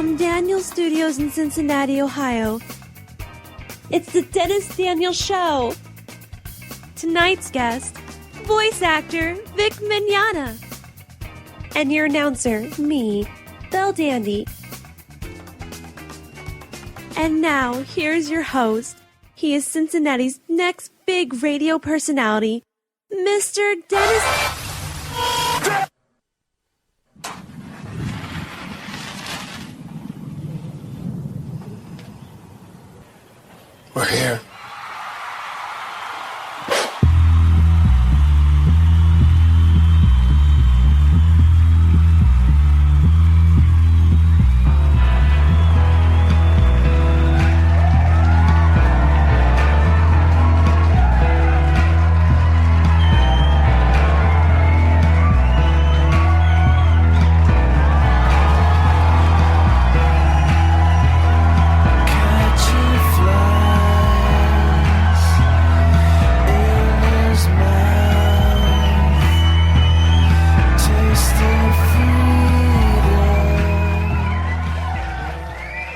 From Daniel Studios in Cincinnati, Ohio, it's the Dennis Daniel Show. Tonight's guest, voice actor Vic Mignogna. And your announcer, me, Belldandy. And now, here's your host. He is Cincinnati's next big radio personality, Mr. Dennis... We're here.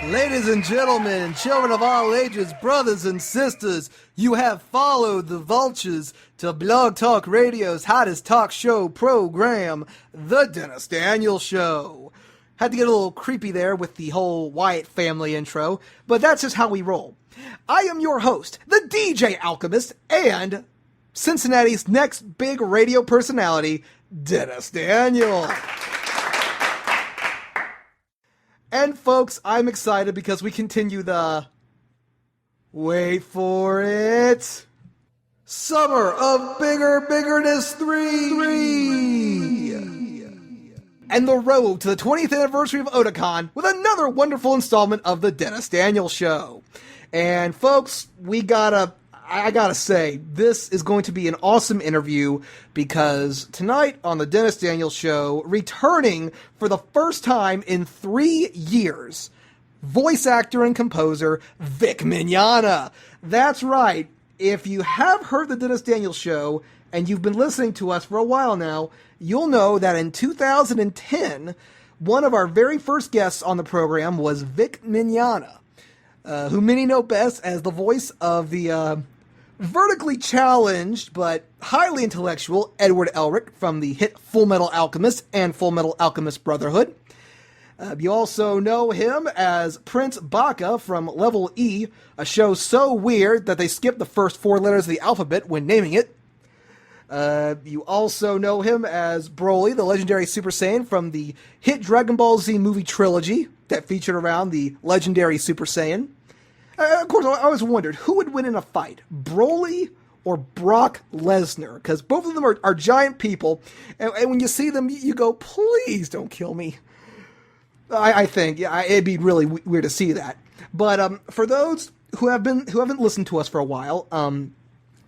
Ladies and gentlemen, children of all ages, brothers and sisters, you have followed the vultures to Blog Talk Radio's hottest talk show program, The Dennis Daniel Show. Had to get a little creepy there with the whole Wyatt family intro, but that's just how we roll. I am your host, the DJ Alchemist, and Cincinnati's next big radio personality, Dennis Daniel. And folks, I'm excited because we continue the, wait for it, Summer of Biggerness 3! And the road to the 20th anniversary of Otakon with another wonderful installment of the Dennis Daniel Show. And folks, I gotta say, this is going to be an awesome interview because tonight on the Dennis Daniel Show, returning for the first time in 3 years, voice actor and composer Vic Mignogna. That's right. If you have heard the Dennis Daniel Show and you've been listening to us for a while now, you'll know that in 2010, one of our very first guests on the program was Vic Mignogna, who many know best as the voice of the vertically challenged but highly intellectual Edward Elric from the hit Fullmetal Alchemist and Fullmetal Alchemist Brotherhood. You also know him as Prince Baka from Level E, a show so weird that they skipped the first 4 letters of the alphabet when naming it. You also know him as Broly, the legendary Super Saiyan from the hit Dragon Ball Z movie trilogy that featured around the legendary Super Saiyan. Of course, I always wondered, who would win in a fight, Broly or Brock Lesnar? Because both of them are giant people, and when you see them, you go, please don't kill me. I think, yeah, it'd be really weird to see that. But for those who haven't listened to us for a while,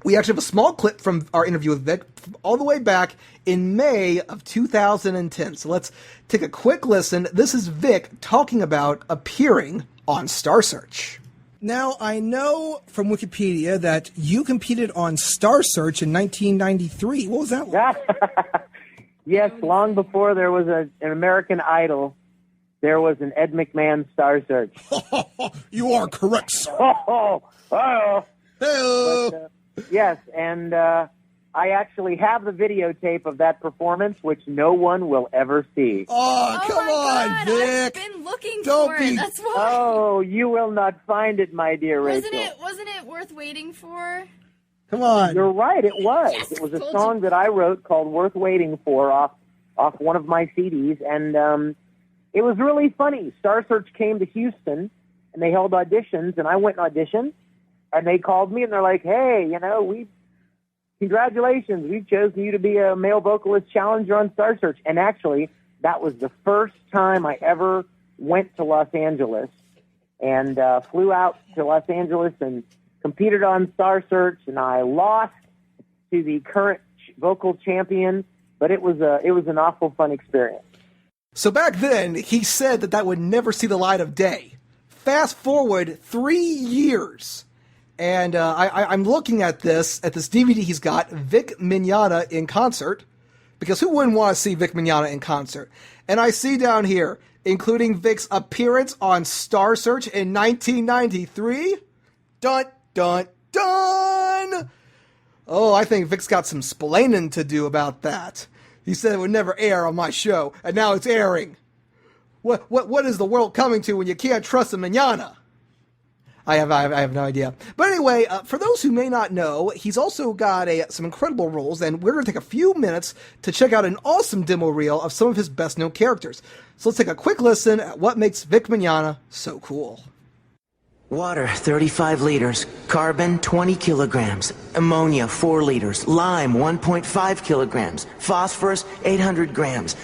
we actually have a small clip from our interview with Vic all the way back in May of 2010. So let's take a quick listen. This is Vic talking about appearing on Star Search. Now, I know from Wikipedia that you competed on Star Search in 1993. What was that like? Yes, long before there was an American Idol, there was an Ed McMahon Star Search. You are correct, sir. Yes, and I actually have the videotape of that performance, which no one will ever see. Oh, come on, Vic. I've been looking for it. That's why. Oh, you will not find it, my dear Rachel. Wasn't it worth waiting for? Come on. You're right, it was. Yes, it was a song that I wrote called Worth Waiting For off one of my CDs, and it was really funny. Star Search came to Houston, and they held auditions, and I went and auditioned, and they called me, and they're like, hey, congratulations, we've chosen you to be a male vocalist challenger on Star Search. And actually, that was the first time I ever went to Los Angeles and flew out to Los Angeles and competed on Star Search, and I lost to the current vocal champion, but it was an awful fun experience. So back then, he said that would never see the light of day. Fast forward 3 years, and I'm looking at this DVD he's got, Vic Mignogna in concert, because who wouldn't want to see Vic Mignogna in concert? And I see down here, including Vic's appearance on Star Search in 1993. Dun, dun, dun! Oh, I think Vic's got some splaining to do about that. He said it would never air on my show, and now it's airing. What is the world coming to when you can't trust a Mignogna? I have no idea. But anyway, for those who may not know, he's also got some incredible roles, and we're going to take a few minutes to check out an awesome demo reel of some of his best-known characters. So let's take a quick listen at what makes Vic Mignogna so cool. Water, 35 liters. Carbon, 20 kilograms. Ammonia, 4 liters. Lime, 1.5 kilograms. Phosphorus, 800 grams.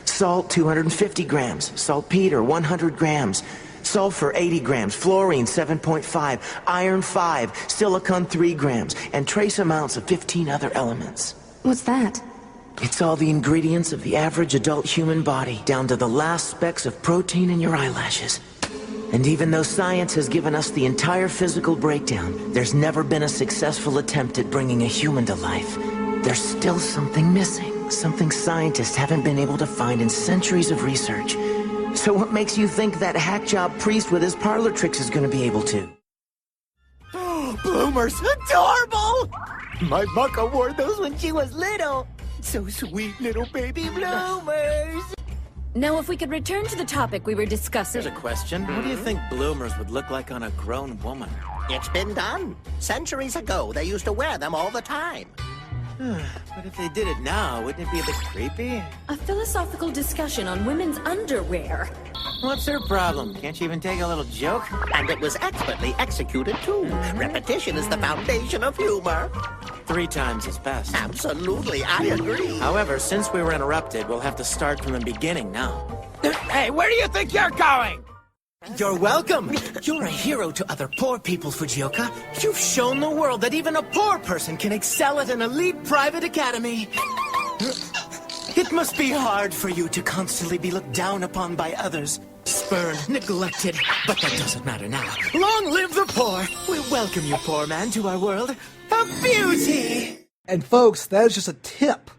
Salt, 250 grams. Saltpeter, 100 grams. Sulfur, 80 grams. Fluorine, 7.5. Iron, 5. Silicon, 3 grams. And trace amounts of 15 other elements. What's that? It's all the ingredients of the average adult human body, down to the last specks of protein in your eyelashes. And even though science has given us the entire physical breakdown, there's never been a successful attempt at bringing a human to life. There's still something missing, something scientists haven't been able to find in centuries of research. So what makes you think that hackjob priest with his parlor tricks is going to be able to? Bloomers, adorable! My Baka wore those when she was little. So sweet, little baby bloomers. Now, if we could return to the topic we were discussing. Here's a question. What do you think bloomers would look like on a grown woman? It's been done. Centuries ago, they used to wear them all the time. But if they did it now, wouldn't it be a bit creepy? A philosophical discussion on women's underwear. What's their problem? Can't you even take a little joke? And it was expertly executed, too. Repetition is the foundation of humor. 3 times is best. Absolutely, I agree. However, since we were interrupted, we'll have to start from the beginning now. Hey, where do you think you're going? You're welcome. You're a hero to other poor people, Fujioka. You've shown the world that even a poor person can excel at an elite private academy. It must be hard for you to constantly be looked down upon by others. Spurned, neglected, but that doesn't matter now. Long live the poor! We welcome you, poor man, to our world of beauty! And folks, that is just a tip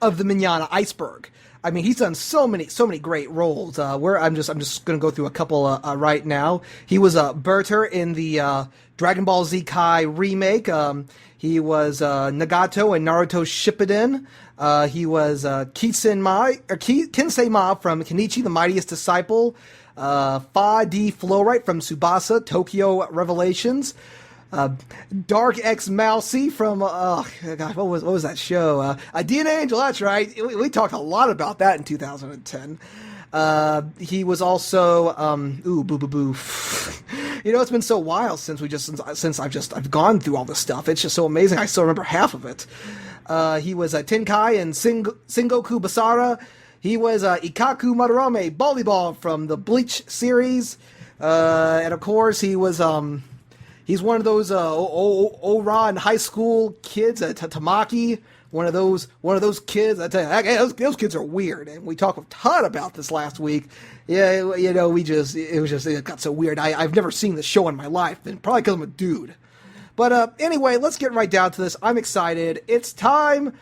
of the Mignogna iceberg. I mean, he's done so many great roles. I'm just going to go through a couple right now. He was Berter in the Dragon Ball Z Kai remake. He was Nagato in Naruto Shippuden. He was Kinsei Ma from Kenichi the Mightiest Disciple. Fa D Flowright from Tsubasa Tokyo Revelations. Dark X Mousy from what was that show? DNA Angel, that's right. We talked a lot about that in 2010. He was also boo boo boo. You know, it's been so while since I've gone through all this stuff. It's just so amazing. I still remember half of it. He was Tenkai in Sengoku Basara. He was Ikaku Madarame Volleyball from the Bleach series. And of course he was he's one of those Oran high school kids at Tamaki. One of those kids. I tell you, those kids are weird, and we talked a ton about this last week. Yeah, you know, it got so weird. I've never seen this show in my life, and probably because I'm a dude. But anyway, let's get right down to this. I'm excited. It's time.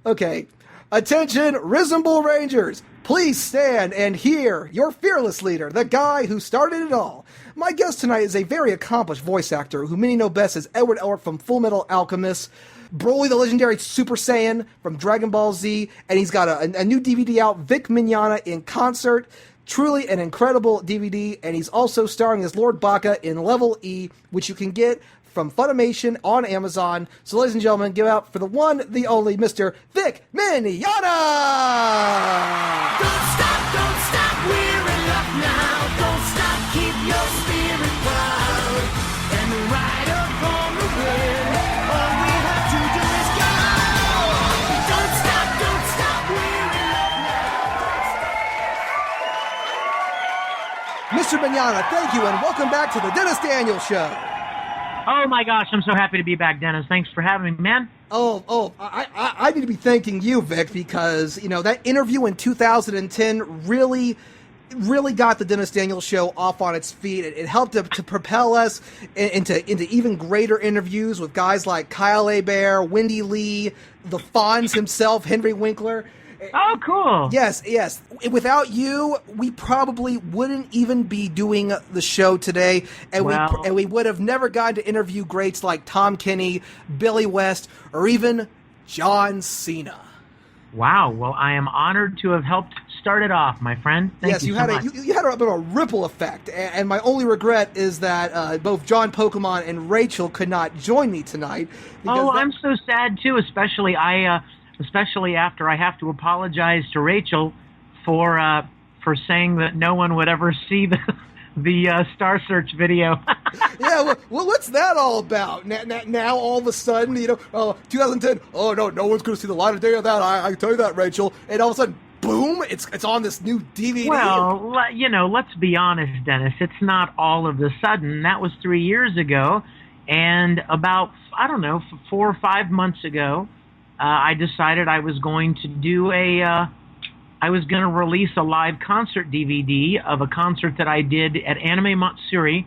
Okay, attention, Risen Bull Rangers. Please stand and hear your fearless leader, the guy who started it all. My guest tonight is a very accomplished voice actor who many know best as Edward Elric from Fullmetal Alchemist, Broly the legendary Super Saiyan from Dragon Ball Z, and he's got a new DVD out, Vic Mignogna in Concert. Truly an incredible DVD, and he's also starring as Lord Baka in Level E, which you can get from Funimation on Amazon. So ladies and gentlemen, give it up for the one, the only, Mr. Vic Mignogna! Don't stop, we're in love now. Don't stop, keep your spirit proud. And ride up on the wind. All we have to do is go. Don't stop, we're in love now. Mr. Mignogna, thank you, and welcome back to the Dennis Daniels Show. Oh my gosh, I'm so happy to be back, Dennis. Thanks for having me, man. I need to be thanking you, Vic, because, you know, that interview in 2010 really got the Dennis Daniels Show off on its feet. It helped to propel us into even greater interviews with guys like Kyle Hebert, Wendy Lee, the Fonz himself, Henry Winkler. Oh, cool. Yes. Without you, we probably wouldn't even be doing the show today, and we would have never gotten to interview greats like Tom Kenny, Billy West, or even John Cena. Wow. Well, I am honored to have helped start it off, my friend. Thank you so much. You had a bit of a ripple effect, and my only regret is that both John Pokemon and Rachel could not join me tonight. I'm so sad too, especially after I have to apologize to Rachel for saying that no one would ever see the Star Search video. Yeah, well, what's that all about? Now all of a sudden, 2010. Oh no one's going to see the light of day of that. I can tell you that, Rachel. And all of a sudden, boom! It's on this new DVD. Well, let's be honest, Dennis. It's not all of a sudden. That was 3 years ago, and about 4 or 5 months ago, I decided I was going to release a live concert DVD of a concert that I did at Anime Matsuri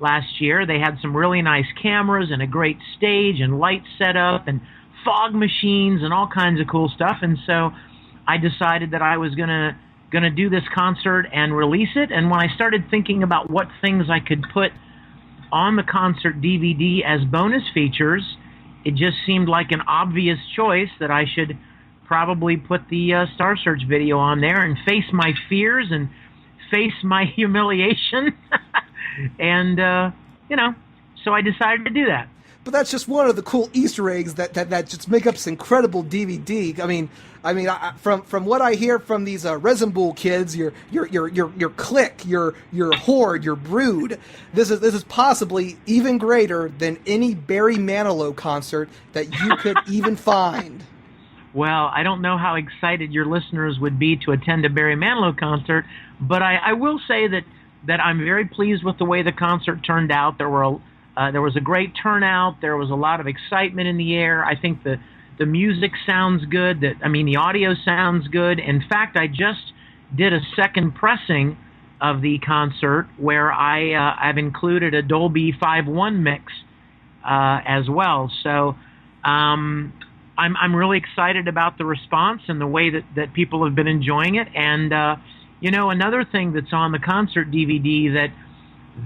last year. They had some really nice cameras and a great stage and light setup and fog machines and all kinds of cool stuff. And so I decided that I was gonna do this concert and release it. And when I started thinking about what things I could put on the concert DVD as bonus features, it just seemed like an obvious choice that I should probably put the Star Search video on there and face my fears and face my humiliation. And, so I decided to do that. But that's just one of the cool Easter eggs that just make up this incredible DVD. I mean, from what I hear from these Resin Bull kids, your clique, your horde, your brood, this is possibly even greater than any Barry Manilow concert that you could even find. Well, I don't know how excited your listeners would be to attend a Barry Manilow concert, but I will say that I'm very pleased with the way the concert turned out. There was a great turnout. There was a lot of excitement in the air. I think the music sounds good. The audio sounds good. In fact, I just did a second pressing of the concert where I've included a Dolby 5.1 mix as well. So I'm really excited about the response and the way that people have been enjoying it. And another thing that's on the concert DVD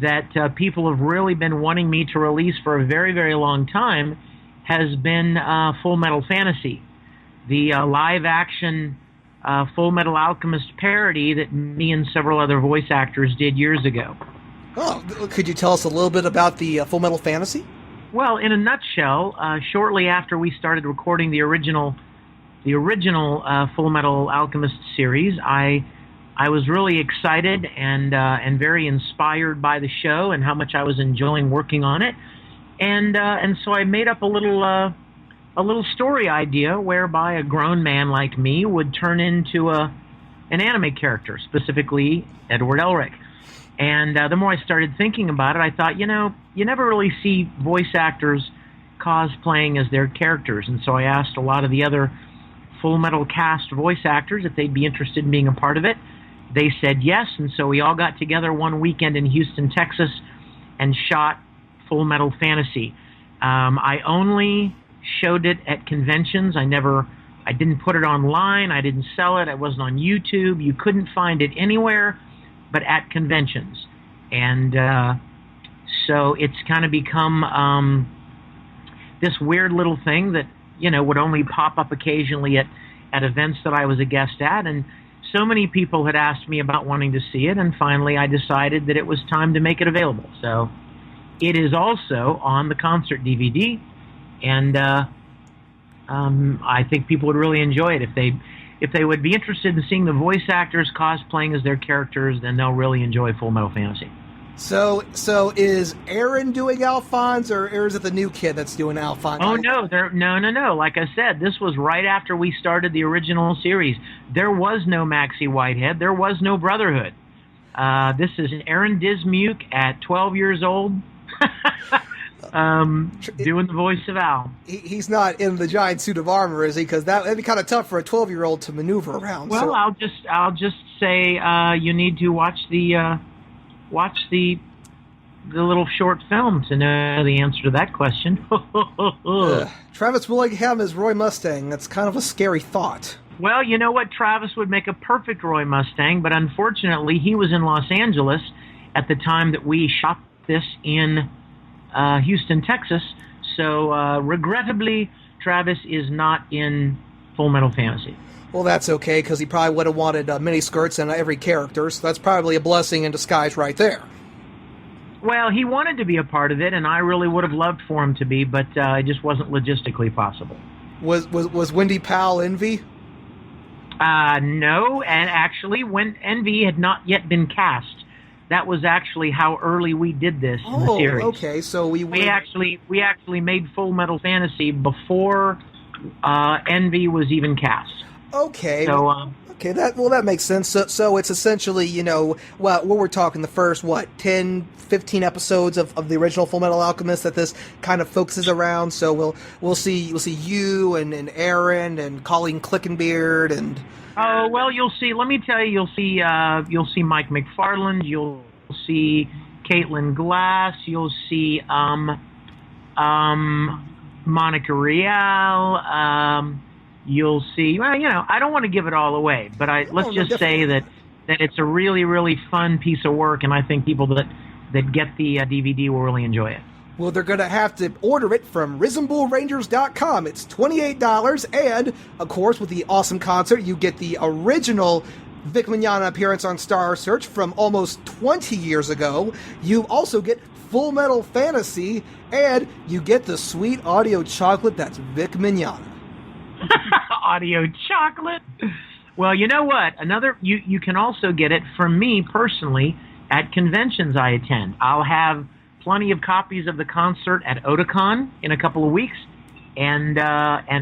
that people have really been wanting me to release for a very, very long time has been Fullmetal Fantasy, the live-action Fullmetal Alchemist parody that me and several other voice actors did years ago. Oh, could you tell us a little bit about the Fullmetal Fantasy? Well, in a nutshell, shortly after we started recording the original Fullmetal Alchemist series, I was really excited and very inspired by the show and how much I was enjoying working on it, and so I made up a little story idea whereby a grown man like me would turn into an anime character, specifically Edward Elric. And the more I started thinking about it, I thought, you never really see voice actors cosplaying as their characters, and so I asked a lot of the other Full Metal cast voice actors if they'd be interested in being a part of it. They said yes, and so we all got together one weekend in Houston, Texas, and shot Fullmetal Fantasy. I only showed it at conventions. I didn't put it online. I didn't sell it. It wasn't on YouTube. You couldn't find it anywhere but at conventions. And so it's kind of become this weird little thing that, would only pop up occasionally at events that I was a guest at. And so many people had asked me about wanting to see it, and finally I decided that it was time to make it available. So it is also on the concert DVD, and I think people would really enjoy it. If they would be interested in seeing the voice actors cosplaying as their characters, then they'll really enjoy Fullmetal Fantasy. So is Aaron doing Alphonse, or is it the new kid that's doing Alphonse? Oh, no. No. Like I said, this was right after we started the original series. There was no Maxie Whitehead. There was no Brotherhood. This is Aaron Dismuke at 12 years old doing the voice of Al. He's not in the giant suit of armor, is he? Because that'd be kind of tough for a 12-year-old to maneuver around. Well, so. I'll just say you need to watch the little short film to know the answer to that question. Travis Willingham as Roy Mustang. That's kind of a scary thought. Well, you know what? Travis would make a perfect Roy Mustang, but unfortunately, he was in Los Angeles at the time that we shot this in Houston, Texas. So, regrettably, Travis is not in Fullmetal Fantasy. Well, that's okay, because he probably would have wanted miniskirts in every character, so that's probably a blessing in disguise right there. Well, he wanted to be a part of it, and I really would have loved for him to be, but it just wasn't logistically possible. Was Wendy Powell Envy? No, and actually, when Envy had not yet been cast, that was actually how early we did this in the series. Okay, so we actually made Fullmetal Fantasy before Envy was even cast. Okay. So, okay, that makes sense. So it's essentially, you know, what we're talking the first 10, 15 episodes of the original Fullmetal Alchemist that this kind of focuses around. So we'll see you and Aaron and Colleen Clickenbeard and. Oh well, you'll see. Let me tell you, you'll see Mike McFarland. You'll see Caitlin Glass. You'll see Monica Rial. You'll see. Well, you know, I don't want to give it all away, but let's just say that it's a really, really fun piece of work, and I think people that get the DVD will really enjoy it. Well, they're going to have to order it from RisenBullRangers.com. It's $28, and, of course, with the awesome concert, you get the original Vic Mignogna appearance on Star Search from almost 20 years ago. You also get Fullmetal Fantasy, and you get the sweet audio chocolate that's Vic Mignogna. Audio chocolate? Well, you know what? You can also get it from me personally at conventions I attend. I'll have plenty of copies of the concert at Otakon in a couple of weeks, and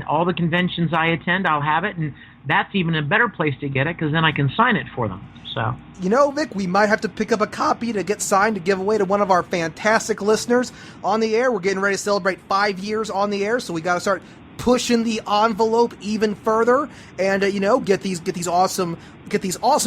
all the conventions I attend, I'll have it, and that's even a better place to get it because then I can sign it for them. So, you know, Vic, we might have to pick up a copy to get signed to give away to one of our fantastic listeners on the air. We're getting ready to celebrate 5 years on the air, so we got to start pushing the envelope even further, and you know, get these awesome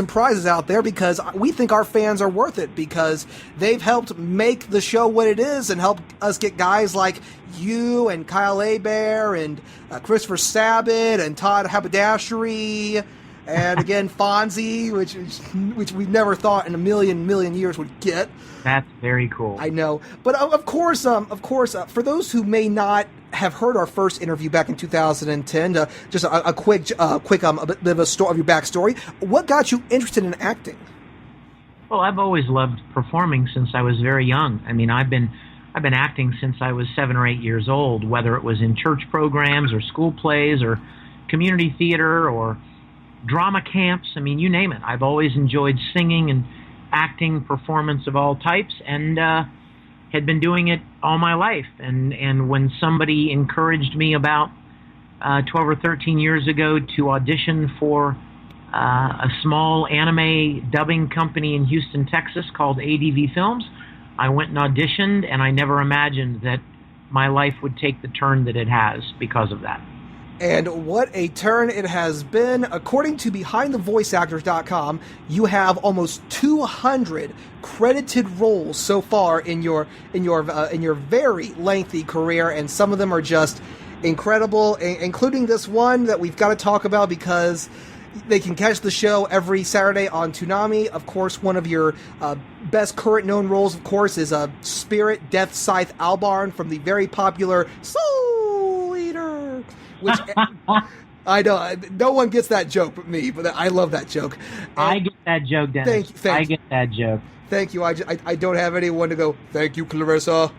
prizes out there, because we think our fans are worth it, because they've helped make the show what it is and helped us get guys like you and Kyle Hebert and Christopher Sabat and Todd Haberdashery and again Fonzie, which we never thought in a million years would get. That's very cool. I know, but of course, for those who may not have heard our first interview back in 2010, just a quick bit of a story of your backstory. What got you interested in acting? Well, I've always loved performing since I was very young. I mean, I've been acting since I was 7 or 8 years old, whether it was in church programs or school plays or community theater or drama camps. I mean, you name it. I've always enjoyed singing and acting, performance of all types, and had been doing it all my life. And when somebody encouraged me about 12 or 13 years ago to audition for a small anime dubbing company in Houston, Texas called ADV Films, I went and auditioned, and I never imagined that my life would take the turn that it has because of that. And what a turn it has been. According to BehindTheVoiceActors.com, you have almost 200 credited roles so far in your very lengthy career, and some of them are just incredible, including this one that we've got to talk about because they can catch the show every Saturday on Toonami. Of course, one of your best current known roles, of course, is Spirit Death Scythe Albarn from the very popular Soul Eater. Which I know no one gets that joke but me, but I love that joke. And I get that joke, Dennis. Thank you. I get that joke. Thank you. I don't have anyone to go, thank you, Clarissa.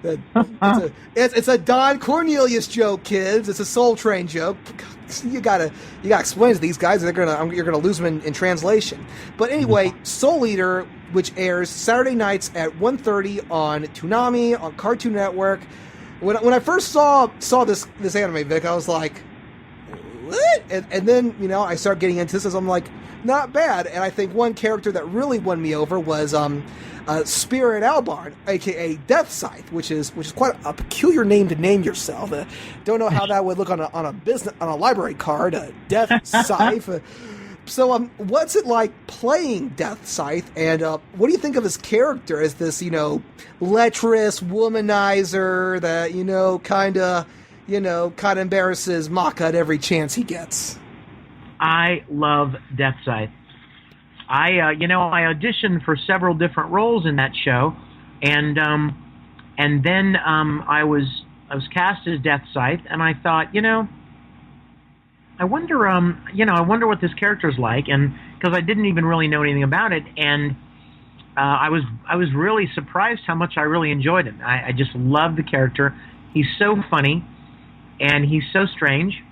It's a Don Cornelius joke, kids. It's a Soul Train joke. You gotta explain to these guys, you're gonna lose them in translation. But anyway, Soul Eater, which airs Saturday nights at 1:30 on Toonami on Cartoon Network. When I first saw this anime, Vic, I was like, what? And then, you know, I started getting into this, and I'm like, not bad. And I think one character that really won me over was Spirit Albarn, aka Death Scythe, which is quite a peculiar name to name yourself. Don't know how that would look on a library card. Death Scythe. So, what's it like playing Death Scythe, and what do you think of his character as this, you know, lecherous womanizer that, kind of embarrasses Maka at every chance he gets? I love Death Scythe. I auditioned for several different roles in that show, and then I was cast as Death Scythe, and I thought, I wonder what this character's like, and because I didn't even really know anything about it, and I was really surprised how much I really enjoyed it. I just loved the character. He's so funny, and he's so strange,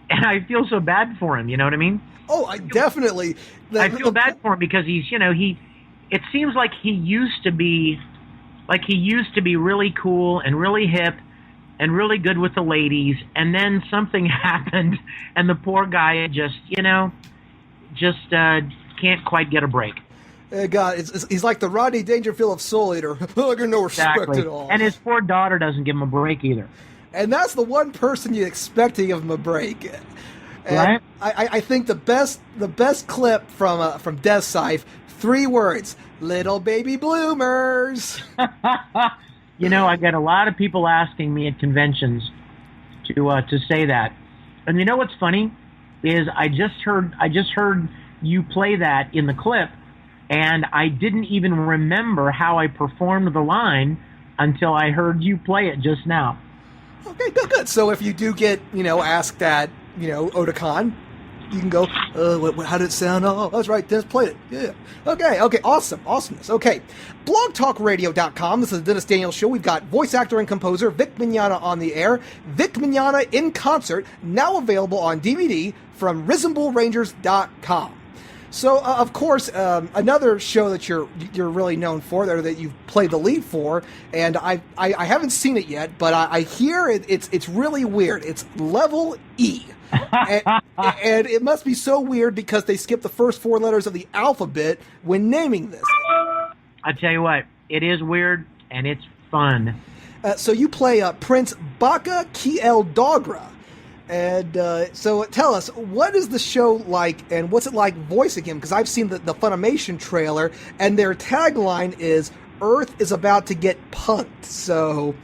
and I feel so bad for him. You know what I mean? Oh, I definitely. I feel bad for him because he's, it seems like he used to be really cool and really hip and really good with the ladies, and then something happened, and the poor guy just can't quite get a break. God, he's like the Rodney Dangerfield of Soul Eater. I get no respect at all. And his poor daughter doesn't give him a break either. And that's the one person you expect to give him a break. And right? I think the best clip from Death Scythe, 3 words: little baby bloomers. I get a lot of people asking me at conventions to say that. And you know what's funny is I just heard you play that in the clip, and I didn't even remember how I performed the line until I heard you play it just now. Okay, good. So if you do get, asked at, Otakon, you can go, how did it sound? Oh, that's right, Dennis played it. Yeah. Okay, awesomeness. Okay, blogtalkradio.com. This is the Dennis Daniels Show. We've got voice actor and composer Vic Mignogna on the air. Vic Mignogna in concert, now available on DVD from RisonableRangers.com. So, of course, another show that you're really known for, that you've played the lead for, and I haven't seen it yet, but I hear it's really weird. It's Level E, and it must be so weird because they skip the first 4 letters of the alphabet when naming this. I tell you what, it is weird and it's fun. So you play Prince Baka Ki El Dogra. And so tell us, what is the show like, and what's it like voicing him? Because I've seen the Funimation trailer, and their tagline is, Earth is about to get punked, so...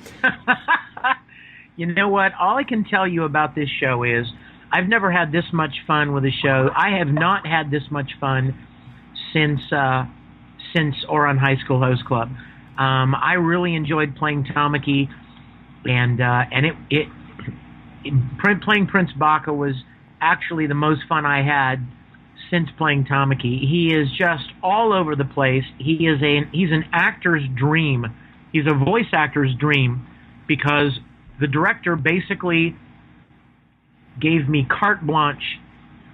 You know what? All I can tell you about this show is, I've never had this much fun with a show. I have not had this much fun since Ouran High School Host Club. I really enjoyed playing Tamaki, and playing Prince Baka was actually the most fun I had since playing Tamaki. He is just all over the place. He's an actor's dream. He's a voice actor's dream because the director basically gave me carte blanche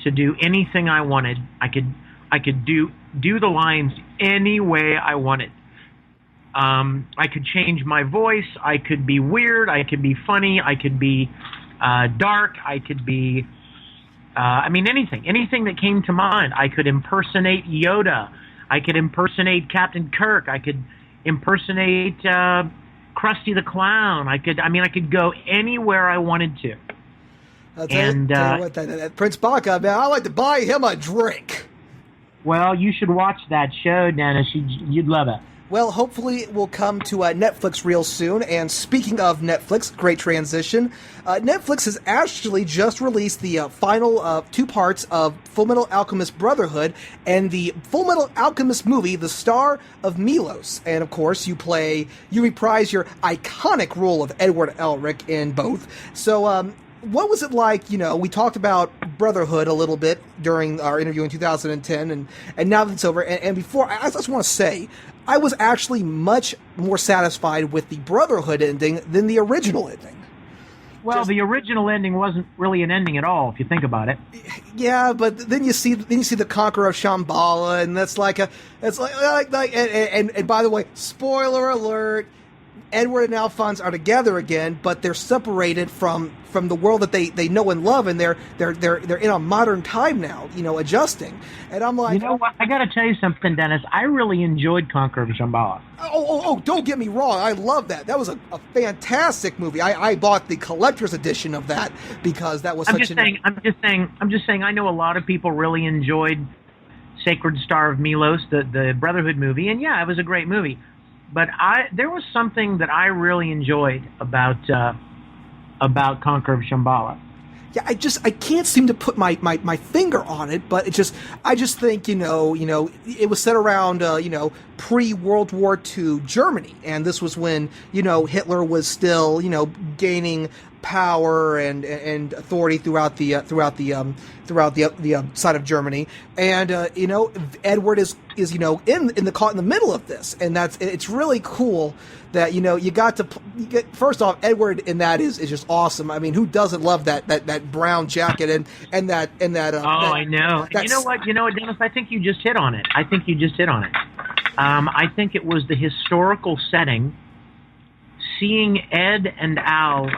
to do anything I wanted. I could do the lines any way I wanted. I could change my voice. I could be weird. I could be funny. I could be dark. I could be, anything that came to mind. I could impersonate Yoda. I could impersonate Captain Kirk. I could impersonate Krusty the Clown. I could go anywhere I wanted to. Tell you what, that Prince Baka, man, I'd like to buy him a drink. Well, you should watch that show, Dennis. You'd love it. Well, hopefully it will come to Netflix real soon. And speaking of Netflix, great transition. Netflix has actually just released the final 2 parts of Fullmetal Alchemist Brotherhood and the Fullmetal Alchemist movie, The Star of Milos. And of course, you reprise your iconic role of Edward Elric in both. So, what was it like? We talked about Brotherhood a little bit during our interview in 2010, and now that it's over, and before, I just want to say, I was actually much more satisfied with the Brotherhood ending than the original ending. Well, the original ending wasn't really an ending at all, if you think about it. Yeah, but then you see the Conqueror of Shambhala, and that's and by the way, spoiler alert. Edward and Alphonse are together again, but they're separated from the world that they know and love, and they're in a modern time now, adjusting. And I'm like, you know what? I got to tell you something, Dennis. I really enjoyed Conqueror of Shambhala. Oh! Don't get me wrong. I love that. That was a fantastic movie. I bought the collector's edition of that because that was I'm just saying. I know a lot of people really enjoyed Sacred Star of Milos, the Brotherhood movie, and yeah, it was a great movie. But there was something that I really enjoyed about Conqueror of Shambhala. Yeah, I can't seem to put my finger on it, but I just think, it was set around, pre-World War II Germany, and this was when, Hitler was still, gaining power and authority throughout the side of Germany, and Edward is in the middle of this, and it's really cool that you get first off, Edward in that is just awesome. I mean, who doesn't love that brown jacket and that I know. And you know what, Dennis, I think you just hit on it. I think it was the historical setting, seeing Ed and Al,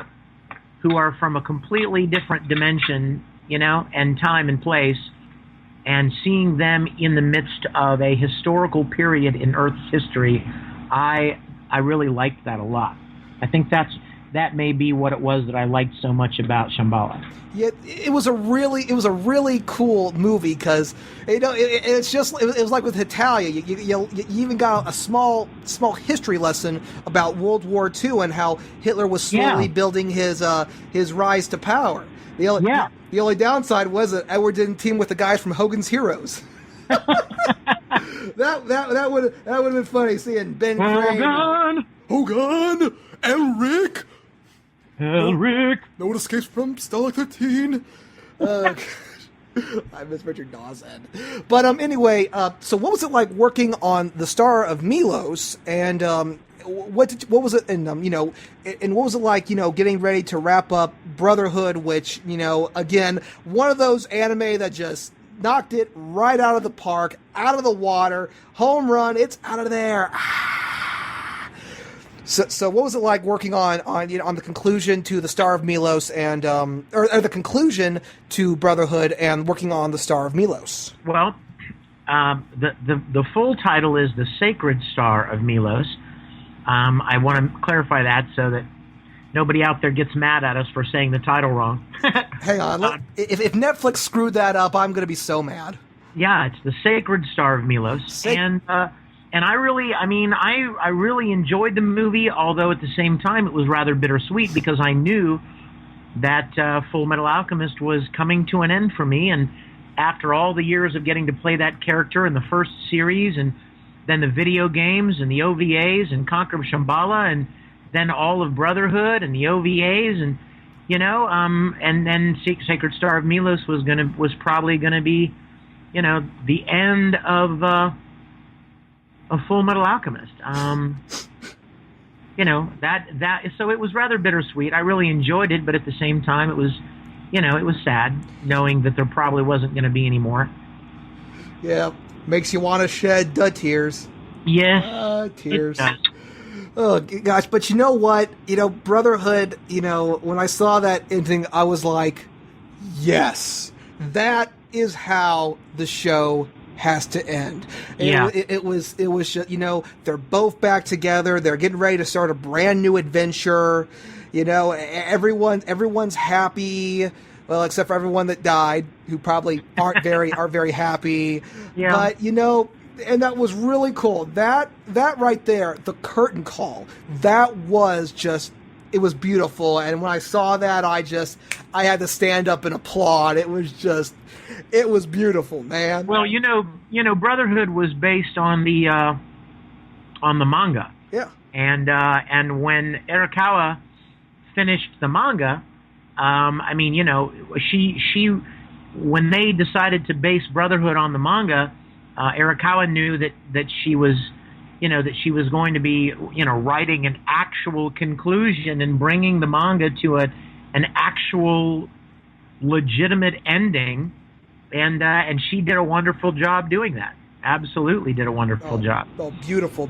who are from a completely different dimension, and time and place, and seeing them in the midst of a historical period in Earth's history, I really liked that a lot. I think that may be what it was that I liked so much about Shambhala. Yeah, it was a really cool movie because it was like with Italia. You even got a small history lesson about World War II and how Hitler was slowly building his rise to power. The only downside was that Edward didn't team with the guys from Hogan's Heroes. that would have been funny seeing Ben Crane. Hogan, Elric. No one escapes from Stalag 13. I miss Richard Dawson. But anyway, so what was it like working on the Star of Milos, and what was it, and and what was it like, getting ready to wrap up Brotherhood, which again, one of those anime that just knocked it right out of the park, out of the water, home run, it's out of there. So what was it like working on the conclusion to the Star of Milos and or the conclusion to Brotherhood and working on the Star of Milos? Well, the full title is the Sacred Star of Milos. I want to clarify that so that nobody out there gets mad at us for saying the title wrong. Hang on, if Netflix screwed that up, I'm going to be so mad. Yeah, it's the Sacred Star of Milos, and I really enjoyed the movie, although at the same time it was rather bittersweet because I knew that Fullmetal Alchemist was coming to an end for me, and after all the years of getting to play that character in the first series, and then the video games and the OVAs and Conquer of Shambhala, and then all of Brotherhood and the OVAs, and and then Sacred Star of Milos was probably gonna be, the end of Fullmetal Alchemist. So it was rather bittersweet. I really enjoyed it, but at the same time, it was sad knowing that there probably wasn't going to be any more. Yeah, makes you want to shed the tears. Yes, tears. Oh gosh, but you know what? Brotherhood. When I saw that ending, I was like, yes, that is how the show has to end. It was just, they're both back together. They're getting ready to start a brand new adventure. Everyone's happy. Well, except for everyone that died, who probably aren't very happy. Yeah. But and that was really cool. That right there, the curtain call, that was just, it was beautiful. And when I saw that, I had to stand up and applaud. It was beautiful, man. Well, Brotherhood was based on the manga. Yeah. And when Arakawa finished the manga, she when they decided to base Brotherhood on the manga, Arakawa knew that she was going to be, writing an actual conclusion and bringing the manga to an actual legitimate ending. And she did a wonderful job doing that. Absolutely did a wonderful job. Oh, beautiful,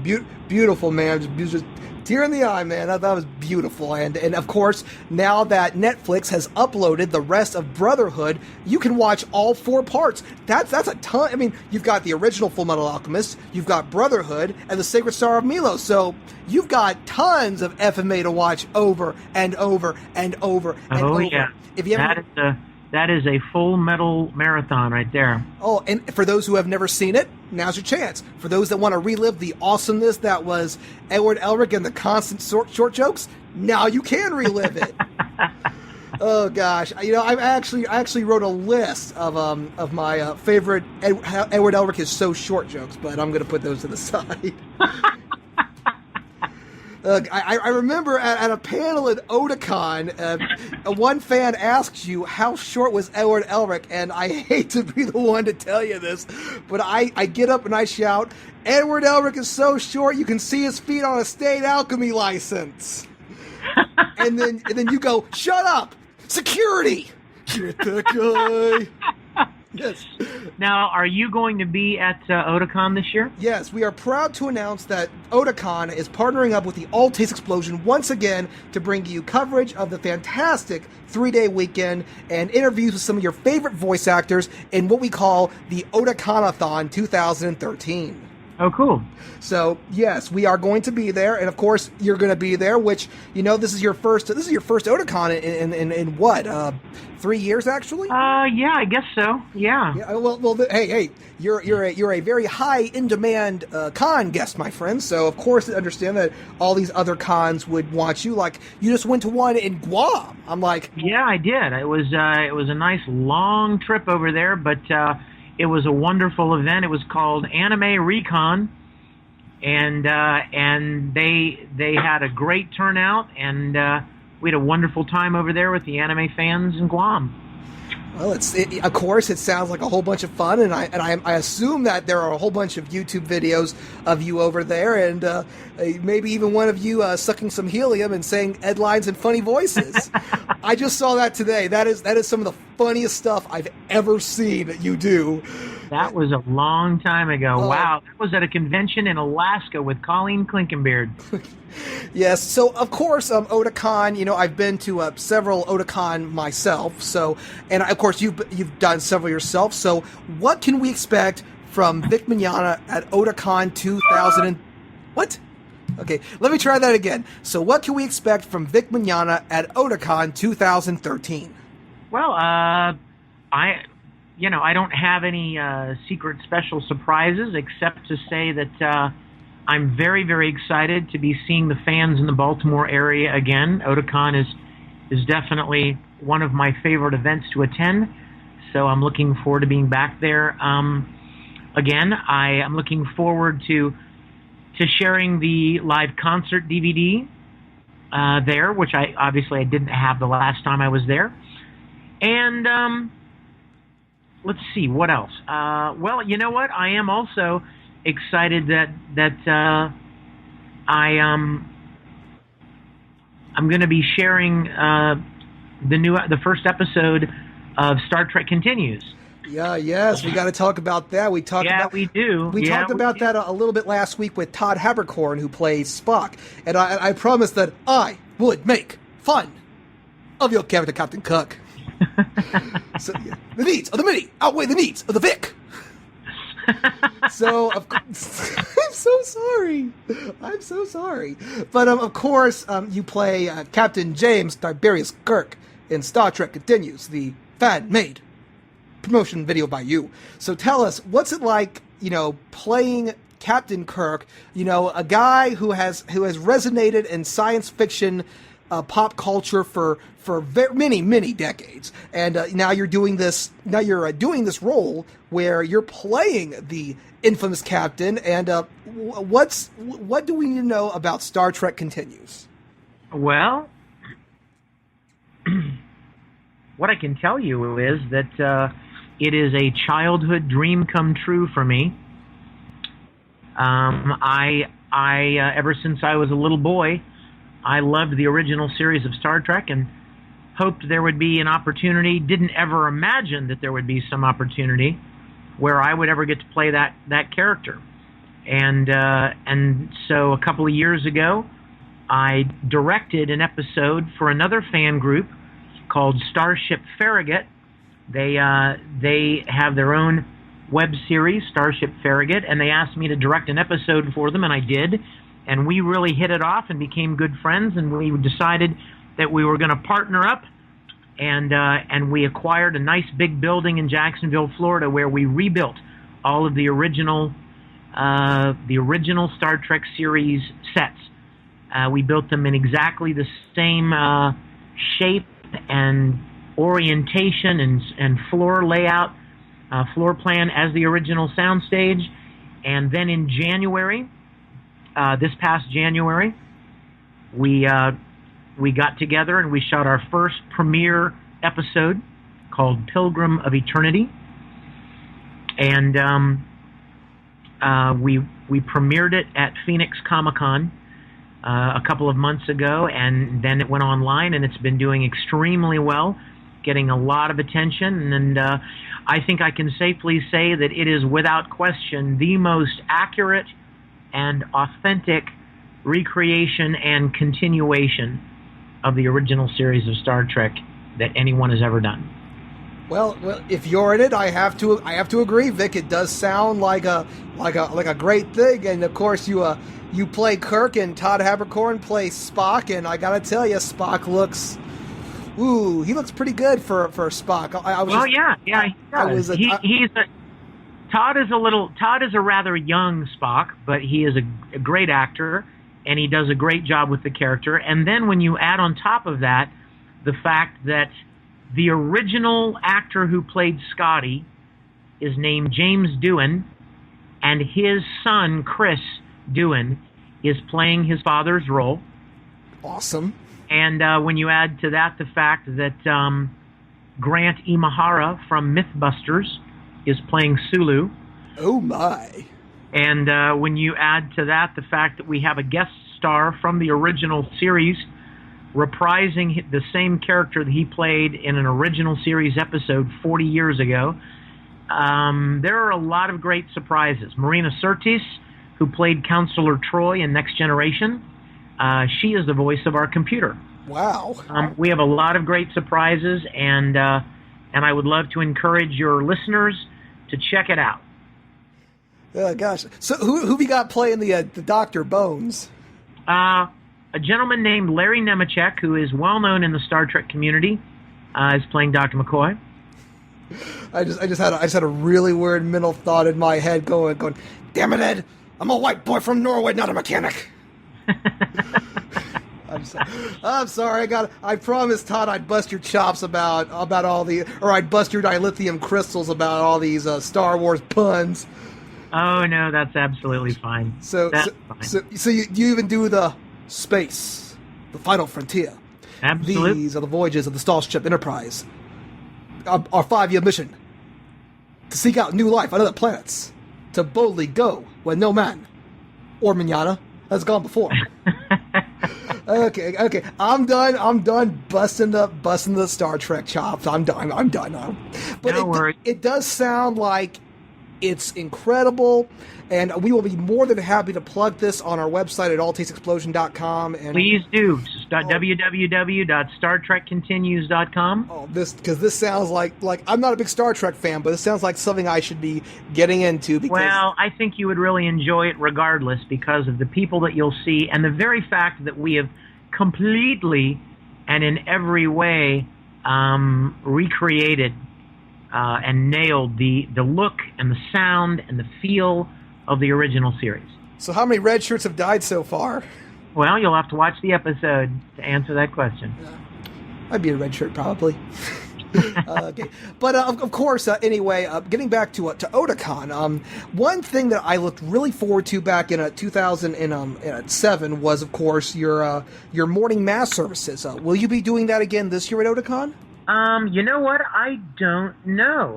beautiful, man. Just tear in the eye, man. That was beautiful. And of course, now that Netflix has uploaded the rest of Brotherhood, you can watch all 4 parts. That's a ton. I mean, you've got the original Fullmetal Alchemist, you've got Brotherhood, and the Sacred Star of Milos. So you've got tons of FMA to watch over and over and over and over. Yeah. That is a Full Metal marathon right there. Oh, and for those who have never seen it, now's your chance. For those that want to relive the awesomeness that was Edward Elric and the constant short jokes, now you can relive it. Oh gosh, I actually wrote a list of my favorite Edward Elric is so short jokes, but I'm going to put those to the side. I remember at a panel at Otakon, one fan asked you how short was Edward Elric, and I hate to be the one to tell you this, but I get up and I shout, Edward Elric is so short you can see his feet on a state alchemy license. and then you go, shut up! Security! Get that guy! Yes. Now, are you going to be at Otakon this year? Yes, we are proud to announce that Otakon is partnering up with the All Taste Explosion once again to bring you coverage of the fantastic 3-day weekend and interviews with some of your favorite voice actors in what we call the Otakonathon 2013. Oh, cool. So, yes, we are going to be there, and of course, you're going to be there, which, this is your first Otakon in what, 3 years, actually? Yeah, I guess so, yeah. Hey, you're a very high, in-demand con guest, my friend, so of course I understand that all these other cons would want you, like, you just went to one in Guam. I'm like... Yeah, I did. It was a nice, long trip over there, but... it was a wonderful event. It was called Anime Recon, and they had a great turnout, and we had a wonderful time over there with the anime fans in Guam. Well, of course, it sounds like a whole bunch of fun, and I assume that there are a whole bunch of YouTube videos of you over there, and maybe even one of you sucking some helium and saying Ed lines in funny voices. I just saw that today. That is some of the funniest stuff I've ever seen that you do. That was a long time ago. Wow, that was at a convention in Alaska with Colleen Klinkenbeard. Yes, so of course, Otakon, I've been to several Otakon myself, and of course you've done several yourself, so what can we expect from Vic Mignogna at Otakon 2000 What? Okay, let me try that again. So what can we expect from Vic Mignogna at Otakon 2013? Well, I don't have any secret special surprises except to say that I'm very, very excited to be seeing the fans in the Baltimore area again. Otakon is definitely one of my favorite events to attend, so I'm looking forward to being back there. Again, I am looking forward to sharing the live concert DVD there, which I didn't have the last time I was there. And let's see, what else? Well, you know what? I am also excited that I'm going to be sharing the first episode of Star Trek Continues. Yeah, yes, we got to talk about that. We talked about that a little bit last week with Todd Haberkorn, who plays Spock, and I promised that I would make fun of your character, Captain Kirk. So, yeah, the needs of the Mini outweigh the needs of the Vic. So, of course, I'm so sorry. But, of course, you play Captain James Tiberius Kirk in Star Trek Continues, the fan-made promotion video by you. So tell us, what's it like, playing Captain Kirk, a guy who has resonated in science fiction pop culture for many, many decades, and now you're doing this role where you're playing the infamous captain, and what do we need to know about Star Trek Continues? Well, what I can tell you is that it is a childhood dream come true for me. I ever since I was a little boy, I loved the original series of Star Trek and hoped there would be an opportunity, didn't ever imagine that there would be some opportunity where I would ever get to play that character. And so a couple of years ago, I directed an episode for another fan group called Starship Farragut. They have their own web series, Starship Farragut, and they asked me to direct an episode for them, and I did. And we really hit it off and became good friends, and we decided that we were going to partner up, and we acquired a nice big building in Jacksonville, Florida, where we rebuilt all of the original Star Trek series sets. We built them in exactly the same shape and orientation and floor layout, floor plan as the original soundstage. And then in January, this past January, we got together and we shot our first premiere episode called Pilgrim of Eternity. And we premiered it at Phoenix Comic-Con a couple of months ago, and then it went online, and it's been doing extremely well, getting a lot of attention, and I think I can safely say that it is without question the most accurate and authentic recreation and continuation of the original series of Star Trek that anyone has ever done. Well, if you're in it, I have to agree, Vic. It does sound like a great thing, and of course you play Kirk and Todd Haberkorn plays Spock, and I gotta tell you, Spock looks. Ooh, he looks pretty good for Spock. Todd is a rather young Spock, but he is a great actor, and he does a great job with the character. And then when you add on top of that the fact that the original actor who played Scotty is named James Doohan, and his son, Chris Doohan, is playing his father's role. Awesome. And when you add to that the fact that Grant Imahara from Mythbusters is playing Sulu. Oh, my. And when you add to that the fact that we have a guest star from the original series reprising the same character that he played in an original series episode 40 years ago, there are a lot of great surprises. Marina Sirtis, who played Counselor Troy in Next Generation, she is the voice of our computer. Wow. We have a lot of great surprises, and I would love to encourage your listeners to check it out. Oh, gosh. So who have you got playing the Dr. Bones? A gentleman named Larry Nemechek, who is well known in the Star Trek community, is playing Dr. McCoy. I just had a really weird mental thought in my head going, damn it, Ed, I'm a white boy from Norway, not a mechanic. I'm sorry. I promised Todd I'd bust your chops about all I'd bust your dilithium crystals about all these Star Wars puns. Oh no, that's absolutely fine. So you even do the space, the final frontier. Absolutely. These are the voyages of the Starship Enterprise. Our 5-year mission to seek out new life on other planets, to boldly go where no man or manana has gone before. Okay. I'm done busting the Star Trek chops. I'm done. But it does sound like it's incredible, and we will be more than happy to plug this on our website at alltastexplosion.com. And please do. www.StarTrekContinues.com. Because this sounds like I'm not a big Star Trek fan, but this sounds like something I should be getting into. Well, I think you would really enjoy it regardless because of the people that you'll see and the very fact that we have completely and in every way recreated and nailed the look and the sound and the feel of the original series. So how many red shirts have died so far? Well, you'll have to watch the episode to answer that question. I'd be a red shirt probably. Okay, but of course, anyway, getting back to Otakon, one thing that I looked really forward to back in 2007 was, of course, your morning mass services. Will you be doing that again this year at Otakon? You know what? I don't know.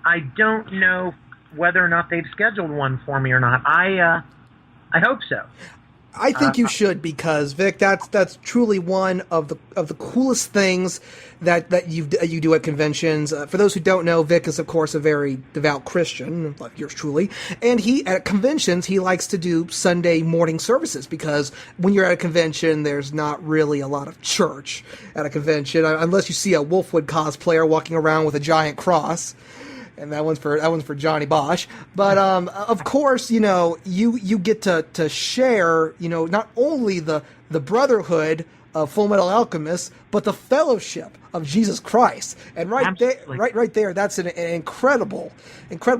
I don't know whether or not they've scheduled one for me or not. I hope so. I think you should, because Vic, that's truly one of the coolest things that you do at conventions. For those who don't know, Vic is of course a very devout Christian, like yours truly, and at conventions he likes to do Sunday morning services, because when you're at a convention, there's not really a lot of church at a convention unless you see a Wolfwood cosplayer walking around with a giant cross. And that one's for Johnny Bosch. But of course, you get to share, not only the Brotherhood of Fullmetal Alchemist, but the fellowship of Jesus Christ. And right there, that's an incredible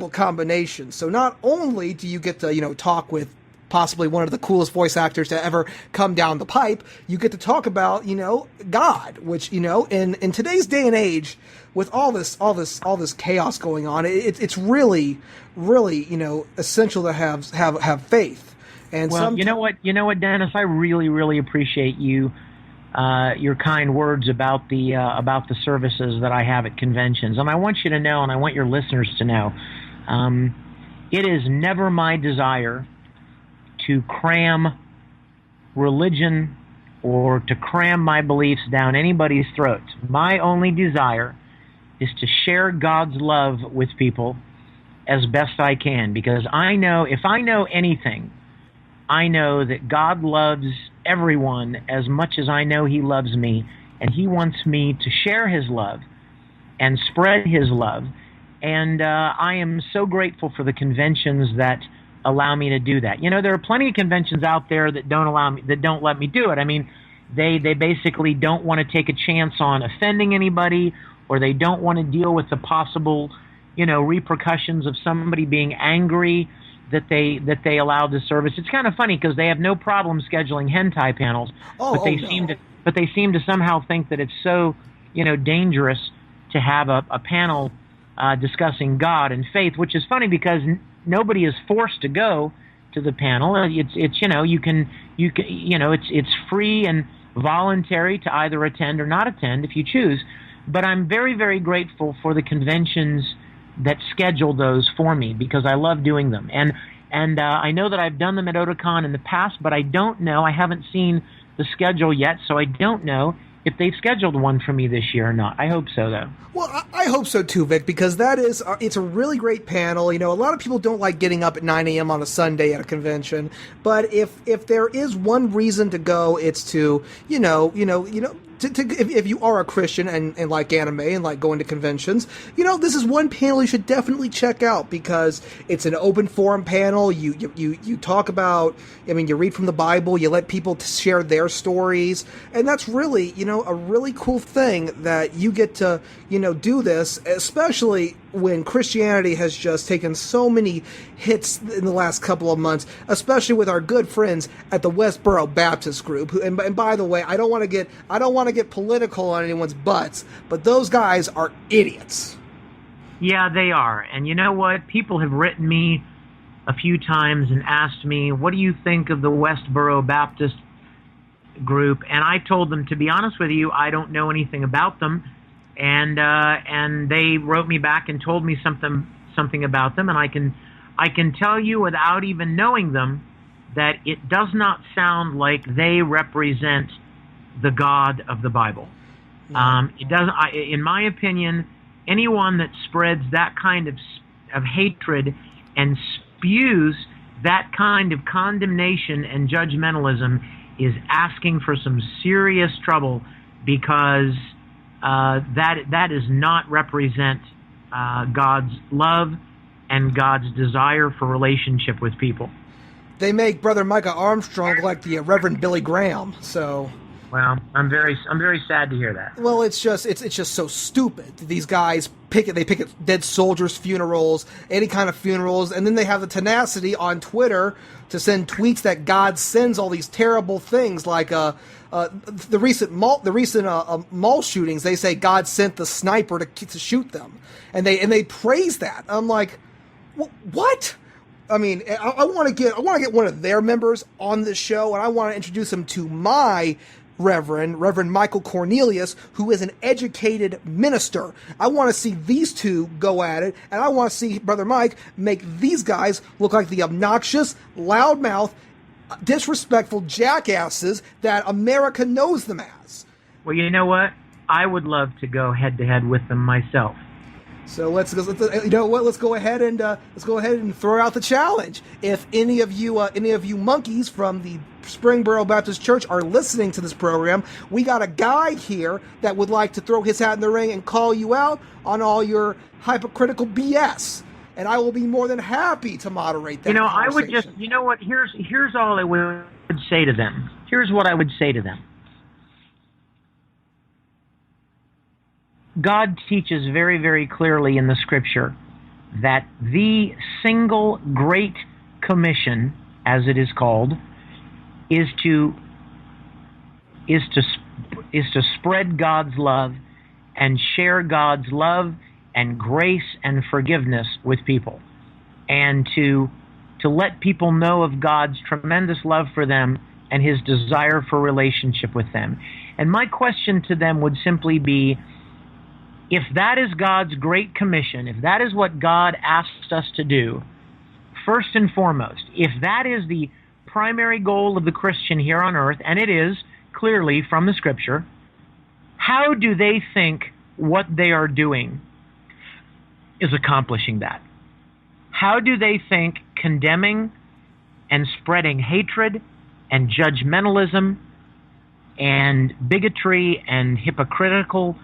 combination. So not only do you get to talk with possibly one of the coolest voice actors to ever come down the pipe, you get to talk about, God, which, in today's day and age, with all this chaos going on, it's really, essential to have faith. And well, you know what, Dennis, I really, really appreciate you. Your kind words about the services that I have at conventions, and I want you to know, and I want your listeners to know, it is never my desire to cram religion or to cram my beliefs down anybody's throat. My only desire is to share God's love with people as best I can, because I know, if I know anything, I know that God loves everyone as much as I know He loves me, and He wants me to share His love and spread His love. And I am so grateful for the conventions that allow me to do that. There are plenty of conventions out there that don't let me do it. I mean, they basically don't want to take a chance on offending anybody, or they don't want to deal with the possible, repercussions of somebody being angry that they allow the service. It's kind of funny because they have no problem scheduling hentai panels, but they seem to somehow think that it's so dangerous to have a panel discussing God and faith, which is funny because nobody is forced to go to the panel. It's free and voluntary to either attend or not attend if you choose. But I'm very, very grateful for the conventions that schedule those for me, because I love doing them. And I know that I've done them at Otakon in the past, but I haven't seen the schedule yet, so I don't know if they've scheduled one for me this year or not. I hope so, though. Well, I hope so too, Vic, because it's a really great panel. A lot of people don't like getting up at 9 a.m. on a Sunday at a convention, but if there is one reason to go, it's to, if you are a Christian and like anime and like going to conventions, this is one panel you should definitely check out, because it's an open forum panel. You talk about, you read from the Bible, you let people share their stories, and that's really, a really cool thing that you get to, do this, especially when Christianity has just taken so many hits in the last couple of months, especially with our good friends at the Westboro Baptist Group. And by the way, I don't want to get political on anyone's butts, but those guys are idiots. Yeah, they are. And you know what? People have written me a few times and asked me, what do you think of the Westboro Baptist Group? And I told them, to be honest with you, I don't know anything about them. And they wrote me back and told me something about them, and I can tell you without even knowing them that it does not sound like they represent the God of the Bible. It does. In my opinion, anyone that spreads that kind of hatred and spews that kind of condemnation and judgmentalism is asking for some serious trouble, because that does not represent God's love and God's desire for relationship with people. They make Brother Micah Armstrong like the Reverend Billy Graham. So, well, I'm very sad to hear that. Well, it's just so stupid. These guys pick dead soldiers' funerals, any kind of funerals, and then they have the tenacity on Twitter to send tweets that God sends all these terrible things, like the recent mall shootings. They say God sent the sniper to shoot them, and they praise that. I'm like, what? I mean, I want to get one of their members on this show, and I want to introduce him to my Reverend Michael Cornelius, who is an educated minister. I want to see these two go at it, and I want to see Brother Mike make these guys look like the obnoxious, loudmouth, disrespectful jackasses that America knows them as. Well, you know what? I would love to go head to head with them myself. So let's go ahead and throw out the challenge. If any of you monkeys from the Springboro Baptist Church are listening to this program, we got a guy here that would like to throw his hat in the ring and call you out on all your hypocritical BS. And I will be more than happy to moderate that. I would just, what? Here's all I would say to them. Here's what I would say to them. God teaches very, very clearly in the Scripture that the single great commission as it is called, is to spread God's love and share God's love and grace and forgiveness with people, and to let people know of God's tremendous love for them and his desire for relationship with them. And my question to them would simply be, if that is God's great commission, if that is what God asks us to do, first and foremost, if that is the primary goal of the Christian here on earth, and it is clearly from the Scripture, how do they think what they are doing is accomplishing that? How do they think condemning and spreading hatred and judgmentalism and bigotry and hypocritical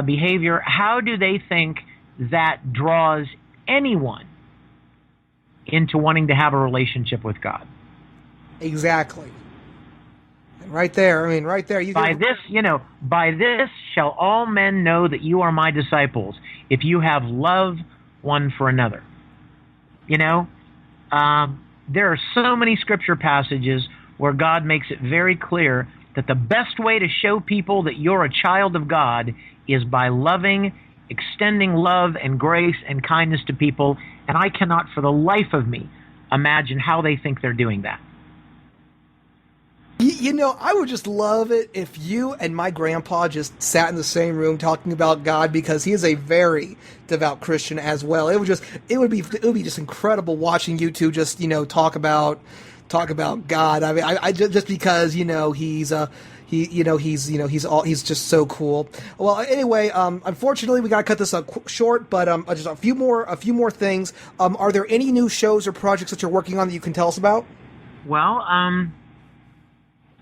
behavior, how do they think that draws anyone into wanting to have a relationship with God? Exactly. And right there, you by this shall all men know that you are my disciples, if you have love one for another. There are so many scripture passages where God makes it very clear that the best way to show people that you're a child of God is by loving, extending love and grace and kindness to people, and I cannot for the life of me imagine how they think they're doing that. I would just love it if you and my grandpa just sat in the same room talking about God, because he is a very devout Christian as well. It would be just incredible watching you two just talk about God. I mean, I just because he's just so cool. Well, anyway, unfortunately we got to cut this short, but just a few more things. Are there any new shows or projects that you're working on that you can tell us about? Well,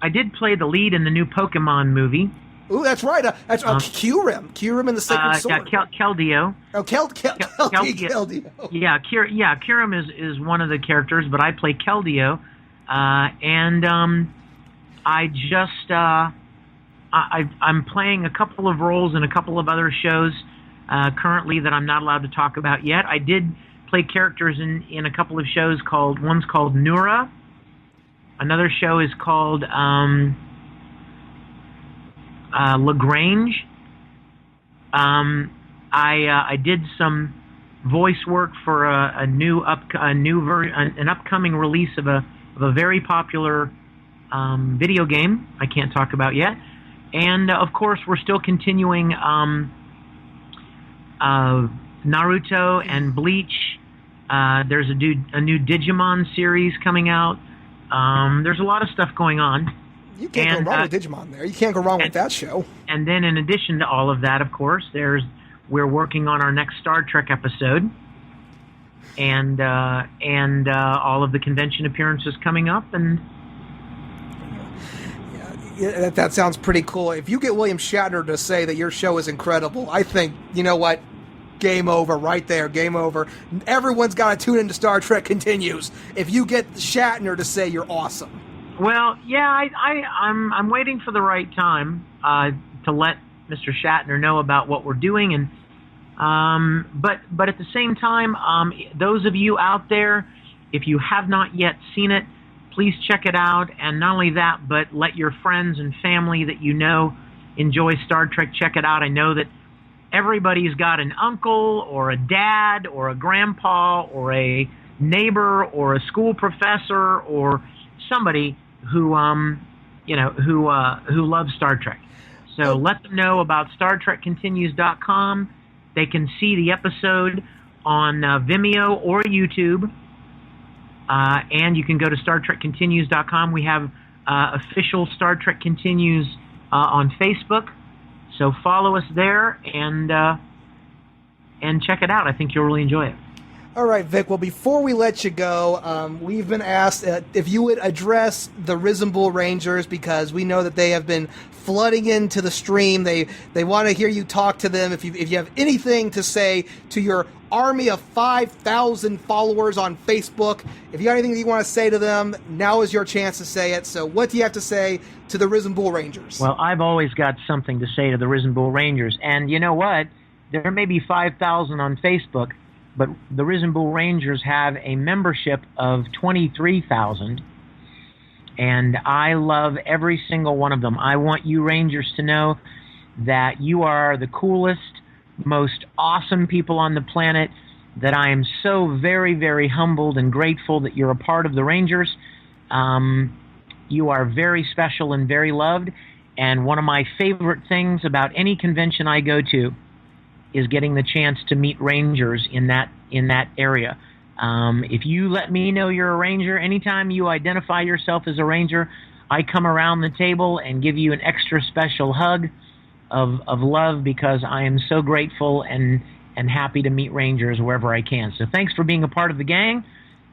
I did play the lead in the new Pokemon movie. Ooh, that's right. That's Kyurem and the Sacred Sword. Yeah, Keldeo. Oh, Keldeo. Yeah, Kyurem is one of the characters, but I play Keldeo, and I just I'm playing a couple of roles in a couple of other shows currently that I'm not allowed to talk about yet. I did play characters in a couple of shows one's called Nura. Another show is called Lagrange. I did some voice work for an upcoming release of a very popular video game I can't talk about yet. And of course, we're still continuing Naruto and Bleach. There's a new Digimon series coming out. There's a lot of stuff going on. You can't go wrong with Digimon there. You can't go wrong with that show. And then in addition to all of that, of course, we're working on our next Star Trek episode. And all of the convention appearances coming up. And yeah, that sounds pretty cool. If you get William Shatner to say that your show is incredible, I think, you know what? Game over right there. Game over. Everyone's got to tune into Star Trek Continues if you get Shatner to say you're awesome. Well, yeah, I'm waiting for the right time to let Mr. Shatner know about what we're doing, and but at the same time, those of you out there, if you have not yet seen it, please check it out. And not only that, but let your friends and family that you know enjoy Star Trek check it out. I know that everybody's got an uncle or a dad or a grandpa or a neighbor or a school professor or somebody who loves Star Trek. So let them know about StarTrekContinues.com. They can see the episode on Vimeo or YouTube, and you can go to StarTrekContinues.com. We have official Star Trek Continues on Facebook. So follow us there and check it out. I think you'll really enjoy it. All right, Vic. Well, before we let you go, we've been asked if you would address the Risen Bull Rangers, because we know that they have been flooding into the stream. They want to hear you talk to them. If you have anything to say to your army of 5,000 followers on Facebook, if you got anything that you want to say to them, now is your chance to say it. So what do you have to say to the Risen Bull Rangers? Well, I've always got something to say to the Risen Bull Rangers. And you know what? There may be 5,000 on Facebook, but the Risen Bull Rangers have a membership of 23,000, and I love every single one of them. I want you Rangers to know that you are the coolest, most awesome people on the planet, that I am so very, very humbled and grateful that you're a part of the Rangers. You are very special and very loved, and one of my favorite things about any convention I go to is getting the chance to meet Rangers in that area. If you let me know you're a Ranger, anytime you identify yourself as a Ranger, I come around the table and give you an extra special hug of love, because I am so grateful and happy to meet Rangers wherever I can. So thanks for being a part of the gang.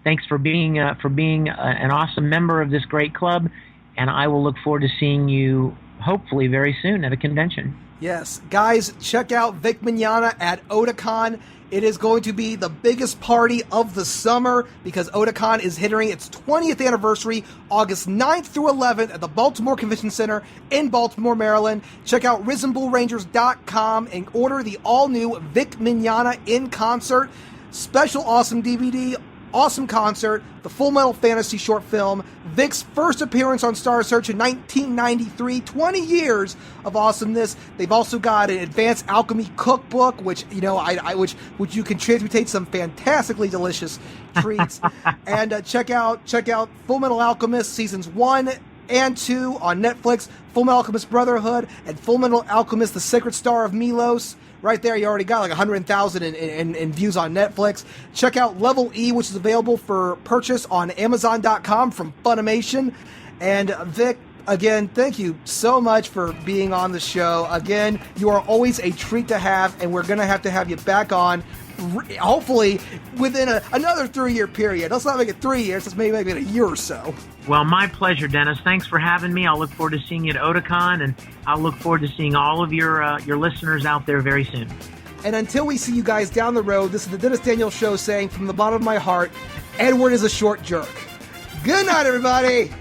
Thanks for being an awesome member of this great club, and I will look forward to seeing you hopefully very soon at a convention. Yes, guys, check out Vic Mignogna at Otakon. It is going to be the biggest party of the summer because Otakon is hitting its 20th anniversary August 9th through 11th at the Baltimore Convention Center in Baltimore, Maryland. Check out RisenBullRangers.com and order the all-new Vic Mignogna in concert. Special awesome DVD, awesome concert, the Fullmetal Fantasy short film, Vic's first appearance on Star Search in 1993, 20 years of awesomeness. They've also got an advanced alchemy cookbook, which which you can transmutate some fantastically delicious treats. And check out Fullmetal Alchemist seasons 1 and 2 on Netflix, Fullmetal Alchemist Brotherhood, and Fullmetal Alchemist: The Sacred Star of Milos. Right there, you already got like 100,000 in views on Netflix. Check out Level E, which is available for purchase on Amazon.com from Funimation. And Vic, again, thank you so much for being on the show. Again, you are always a treat to have, and we're going to have you back on, hopefully within another 3-year period. Let's not make it 3 years, let's maybe make it a year or so. Well, my pleasure, Dennis. Thanks for having me. I'll look forward to seeing you at Otakon, and I'll look forward to seeing all of your listeners out there very soon. And until we see you guys down the road, this is the Dennis Daniel Show saying from the bottom of my heart, Edward is a short jerk. Good night, everybody.